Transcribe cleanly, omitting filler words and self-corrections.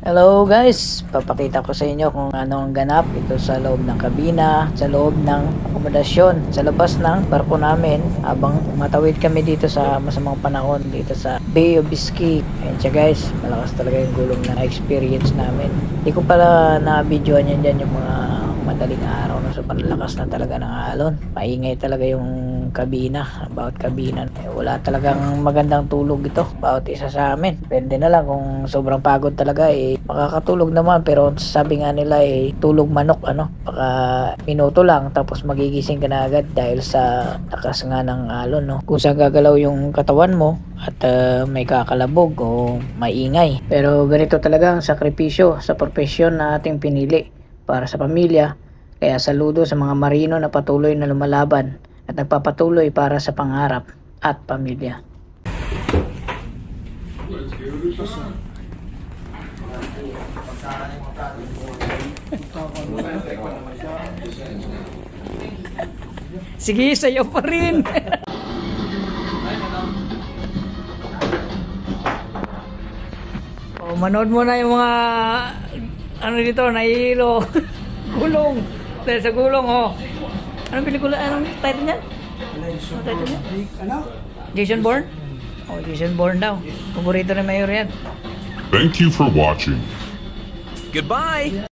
Hello guys, papakita ko sa inyo kung ano ang ganap ito sa loob ng kabina, sa loob ng akomodasyon, sa labas ng barko namin habang matawid kami dito sa masamang panahon dito sa Bay of Biscay. Ayan siya guys, malakas talaga yung gulong na experience namin. Hindi ko pala na-videoan yan dyan yung mga madaling araw na sa panlakas na talaga ng alon. Maingay talaga yung kabina, bawat kabina. Wala talagang magandang tulog ito, bawat isa sa amin. Depende na lang kung sobrang pagod talaga makakatulog naman, pero sabi nga nila tulog manok baka minuto lang tapos magigising ka na agad dahil sa lakas nga ng alon kung saan gagalaw yung katawan mo at may kakalabog o maingay. Pero ganito talaga ang sakripisyo sa profesyon na ating pinili para sa pamilya. Kaya saludo sa mga marino na patuloy na lumalaban at nagpapatuloy para sa pangarap at pamilya. Sige, sa'yo pa rin. Manood mo na yung mga dito, nahihilo. Gulong. Dahil sa gulong, Anong pelikula? Anong title niya? Anong title niya? Jason Bourne? Jason Bourne daw. Paborito ni Mayor yan. Thank you for watching. Goodbye.